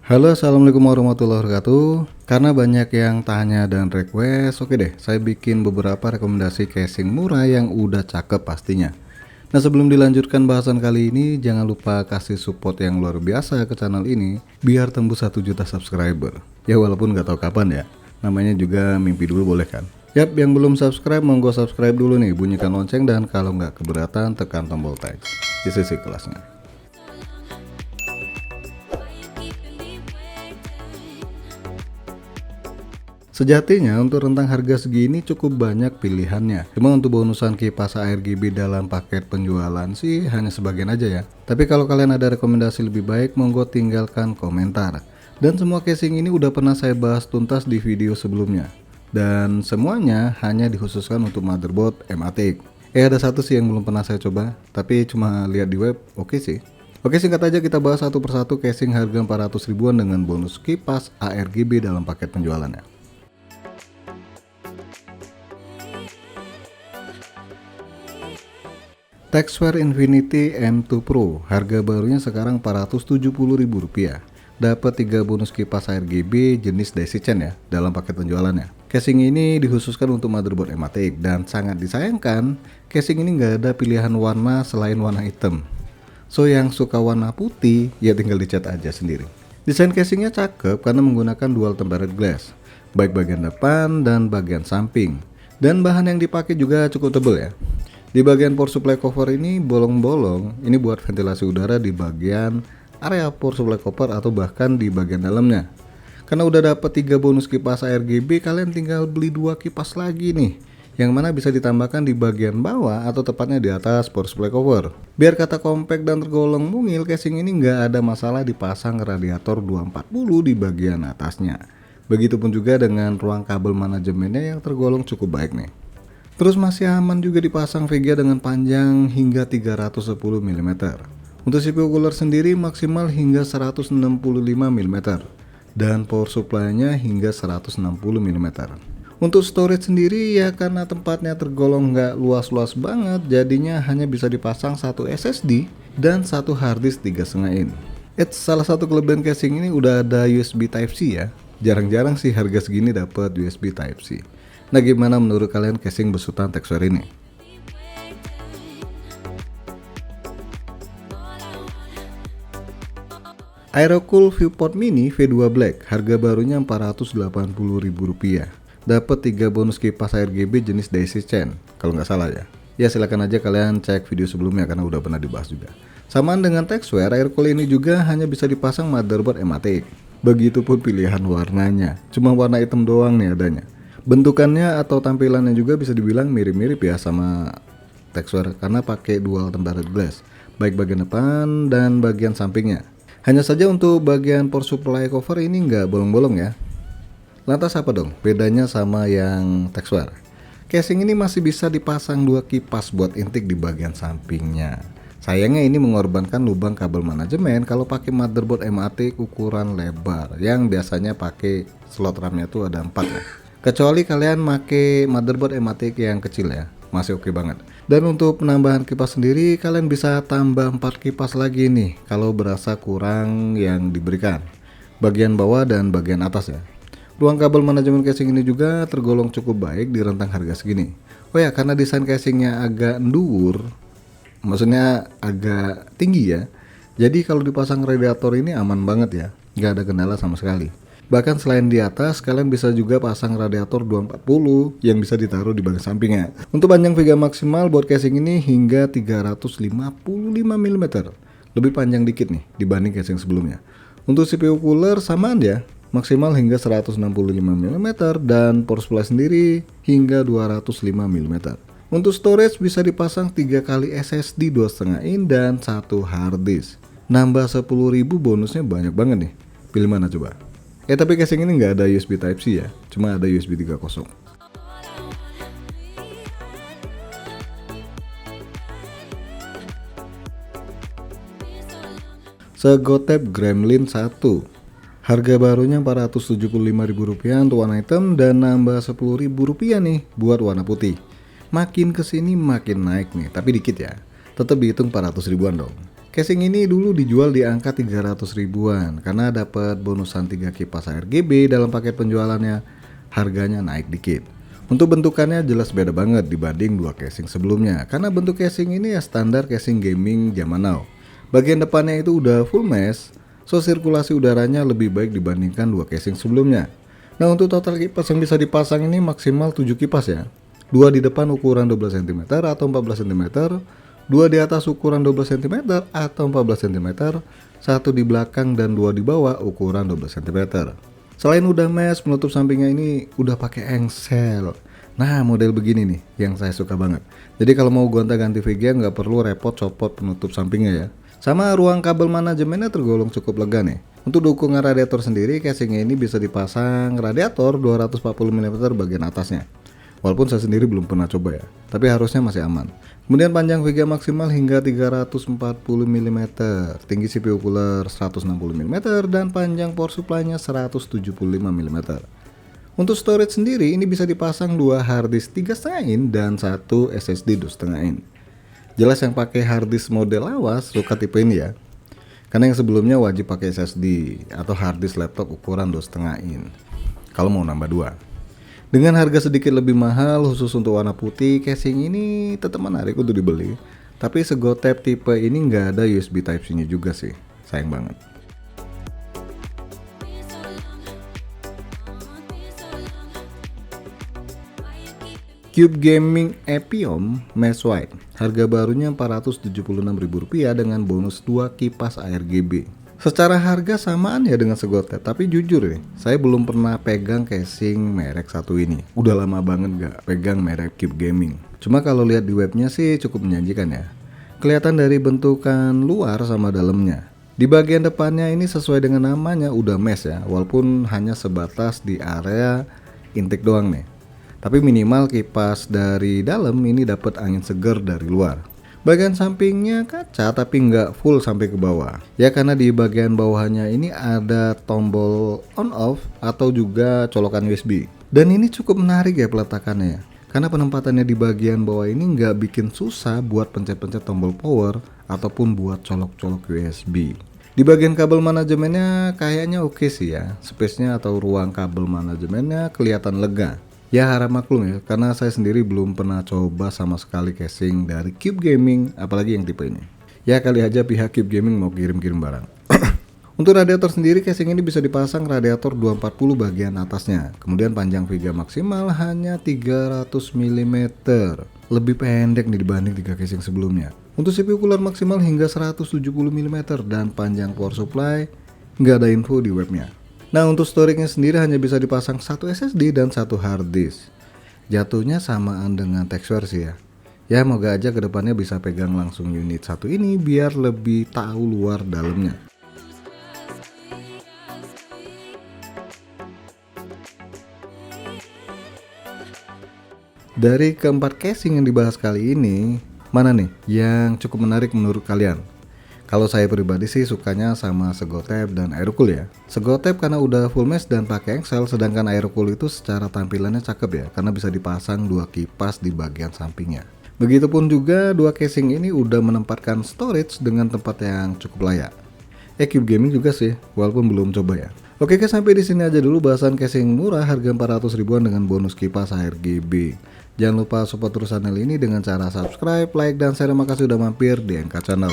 Halo, assalamualaikum warahmatullahi wabarakatuh. Karena banyak yang tanya dan request, oke deh, saya bikin beberapa rekomendasi casing murah yang udah cakep pastinya. Nah, sebelum dilanjutkan bahasan kali ini, jangan lupa kasih support yang luar biasa ke channel ini biar tembus 1 juta subscriber. Ya walaupun nggak tahu kapan ya, namanya juga mimpi dulu boleh kan? Yap, yang belum subscribe monggo subscribe dulu nih, bunyikan lonceng dan kalau nggak keberatan tekan tombol teks. Di sisi kelasnya. Sejatinya untuk rentang harga segini cukup banyak pilihannya. Cuma untuk bonusan kipas ARGB dalam paket penjualan sih hanya sebagian aja ya. Tapi kalau kalian ada rekomendasi lebih baik, monggo tinggalkan komentar. Dan semua casing ini udah pernah saya bahas tuntas di video sebelumnya. Dan semuanya hanya dikhususkan untuk motherboard M-ATIK. Ada satu sih yang belum pernah saya coba, tapi cuma lihat di web, oke sih. Oke, singkat aja kita bahas satu persatu casing harga 400 ribuan dengan bonus kipas ARGB dalam paket penjualannya. Texware Infinity M2 Pro, harga barunya sekarang Rp470.000. Dapat 3 bonus kipas RGB jenis Daisy-Chain ya dalam paket penjualannya. Casing ini dikhususkan untuk motherboard M-ATIK dan sangat disayangkan, casing ini nggak ada pilihan warna selain warna hitam. So yang suka warna putih ya tinggal dicat aja sendiri. Desain casingnya cakep karena menggunakan dual tempered glass, baik bagian depan dan bagian samping. Dan bahan yang dipakai juga cukup tebal ya. Di bagian power supply cover ini bolong-bolong, ini buat ventilasi udara di bagian area power supply cover atau bahkan di bagian dalamnya. Karena udah dapat 3 bonus kipas RGB, kalian tinggal beli 2 kipas lagi nih, yang mana bisa ditambahkan di bagian bawah atau tepatnya di atas power supply cover. Biar kata compact dan tergolong mungil, casing ini nggak ada masalah dipasang radiator 240 di bagian atasnya. Begitupun juga dengan ruang kabel manajemennya yang tergolong cukup baik nih. Terus masih aman juga dipasang VGA dengan panjang hingga 310 mm. Untuk CPU cooler sendiri maksimal hingga 165 mm dan power supply-nya hingga 160 mm. Untuk storage sendiri ya karena tempatnya tergolong nggak luas-luas banget, jadinya hanya bisa dipasang satu SSD dan satu harddisk 3,5 in. Salah satu kelebihan casing ini udah ada USB Type-C ya. Jarang-jarang sih harga segini dapat USB Type-C. Nah, gimana menurut kalian casing besutan Texware ini? Aerocool Viewport Mini V2 Black, harga barunya Rp480.000. Dapat 3 bonus kipas RGB jenis Daisy-Chain, kalau nggak salah ya. Ya silakan aja kalian cek video sebelumnya karena udah pernah dibahas juga. Samaan dengan Texware, Aerocool ini juga hanya bisa dipasang motherboard M-ATIK. Begitupun pilihan warnanya, cuma warna hitam doang nih adanya. Bentukannya atau tampilannya juga bisa dibilang mirip-mirip ya sama Texware karena pakai dual tempered glass, baik bagian depan dan bagian sampingnya. Hanya saja untuk bagian power supply cover ini nggak bolong-bolong ya. Lantas apa dong bedanya sama yang Texware? Casing ini masih bisa dipasang 2 kipas buat intake di bagian sampingnya. Sayangnya ini mengorbankan lubang kabel manajemen kalau pakai motherboard M-ATIK ukuran lebar yang biasanya pakai slot RAM-nya tuh ada 4 ya. Kecuali kalian pakai motherboard M-ATIK yang kecil ya, masih oke banget. Dan untuk penambahan kipas sendiri, kalian bisa tambah 4 kipas lagi nih kalau berasa kurang yang diberikan bagian bawah dan bagian atas ya. Ruang kabel manajemen casing ini juga tergolong cukup baik di rentang harga segini. Oh ya, karena desain casingnya agak ndur, maksudnya agak tinggi ya, jadi kalau dipasang radiator ini aman banget ya, nggak ada kendala sama sekali. Bahkan selain di atas, kalian bisa juga pasang radiator 240 yang bisa ditaruh di bagian sampingnya. Untuk panjang VGA maksimal buat casing ini hingga 355 mm. Lebih panjang dikit nih dibanding casing sebelumnya. Untuk CPU cooler samaan ya, maksimal hingga 165 mm dan power supply sendiri hingga 205 mm. Untuk storage bisa dipasang 3 kali SSD 2,5 in dan 1 harddisk. Nambah 10.000 bonusnya banyak banget nih. Pilih mana coba? Tapi casing ini nggak ada USB Type-C ya, cuma ada USB 3.0. Segotep Gremlin 1, harga barunya Rp475.000 untuk warna hitam dan nambah Rp10.000 nih buat warna putih. Makin kesini makin naik nih, tapi dikit ya, tetap dihitung 400 ribuan dong. Casing ini dulu dijual di angka 300 ribuan karena dapat bonusan 3 kipas ARGB dalam paket penjualannya. Harganya naik dikit. Untuk bentukannya jelas beda banget dibanding dua casing sebelumnya karena bentuk casing ini ya standar casing gaming zaman now. Bagian depannya itu udah full mesh, so sirkulasi udaranya lebih baik dibandingkan dua casing sebelumnya. Nah, untuk total kipas yang bisa dipasang ini maksimal 7 kipas ya. 2 di depan ukuran 12 cm atau 14 cm, 2 di atas ukuran 12 cm atau 14 cm, 1 di belakang dan 2 di bawah ukuran 12 cm. Selain udah mesh, penutup sampingnya ini udah pakai engsel. Nah, model begini nih yang saya suka banget. Jadi kalau mau gonta-ganti VGA nggak perlu repot copot penutup sampingnya ya. Sama ruang kabel manajemennya tergolong cukup lega nih. Untuk dukungan radiator sendiri, casingnya ini bisa dipasang radiator 240 mm bagian atasnya. Walaupun saya sendiri belum pernah coba ya, tapi harusnya masih aman. Kemudian panjang VGA maksimal hingga 340 mm, tinggi CPU cooler 160 mm, dan panjang power supply-nya 175 mm. Untuk storage sendiri, ini bisa dipasang 2 harddisk 3,5 in dan 1 SSD 2,5 in. Jelas yang pakai harddisk model lawas suka tipe ini ya. Karena yang sebelumnya wajib pakai SSD atau harddisk laptop ukuran 2,5 in. Kalau mau nambah 2. Dengan harga sedikit lebih mahal khusus untuk warna putih, casing ini tetap menarik untuk dibeli. Tapi segotep tipe ini nggak ada USB Type-C nya juga sih. Sayang banget. Cube Gaming Epiom Mesh White, harga barunya Rp476.000 dengan bonus 2 kipas ARGB. Secara harga samaan ya dengan segotep, tapi jujur nih, saya belum pernah pegang casing merek satu ini. Udah lama banget gak pegang merek Cube Gaming. Cuma kalau lihat di webnya sih cukup menjanjikan ya. Kelihatan dari bentukan luar sama dalamnya. Di bagian depannya ini sesuai dengan namanya udah mesh ya, walaupun hanya sebatas di area intake doang nih. Tapi minimal kipas dari dalam ini dapat angin segar dari luar. Bagian sampingnya kaca tapi nggak full sampai ke bawah. Ya karena di bagian bawahnya ini ada tombol on off atau juga colokan USB. Dan ini cukup menarik ya peletakannya. Karena penempatannya di bagian bawah ini nggak bikin susah buat pencet-pencet tombol power ataupun buat colok-colok USB. Di bagian kabel manajemennya kayaknya oke sih ya. Space-nya atau ruang kabel manajemennya kelihatan lega. Ya harap maklum ya, karena saya sendiri belum pernah coba sama sekali casing dari Cube Gaming, apalagi yang tipe ini. Ya kali aja pihak Cube Gaming mau kirim-kirim barang. Untuk radiator sendiri, casing ini bisa dipasang radiator 240 bagian atasnya. Kemudian panjang VGA maksimal hanya 300 mm. Lebih pendek nih dibanding 3 casing sebelumnya. Untuk CPU cooler maksimal hingga 170 mm dan panjang power supply nggak ada info di webnya. Nah, untuk storage-nya sendiri hanya bisa dipasang 1 SSD dan 1 hard disk. Jatuhnya samaan dengan tekstur sih ya. Ya moga aja kedepannya bisa pegang langsung unit satu ini biar lebih tahu luar dalamnya. Dari keempat casing yang dibahas kali ini, mana nih yang cukup menarik menurut kalian? Kalau saya pribadi sih sukanya sama segotep dan aerocool ya. Segotep karena udah full mesh dan pakai engsel, sedangkan aerocool itu secara tampilannya cakep ya, karena bisa dipasang 2 kipas di bagian sampingnya. Begitupun juga dua casing ini udah menempatkan storage dengan tempat yang cukup layak. Cube Gaming juga sih, walaupun belum coba ya. Oke guys, sampai di sini aja dulu bahasan casing murah harga 400 ribuan dengan bonus kipas ARGB. Jangan lupa support terus channel ini dengan cara subscribe, like, dan share. Makasih udah mampir di Engka Channel.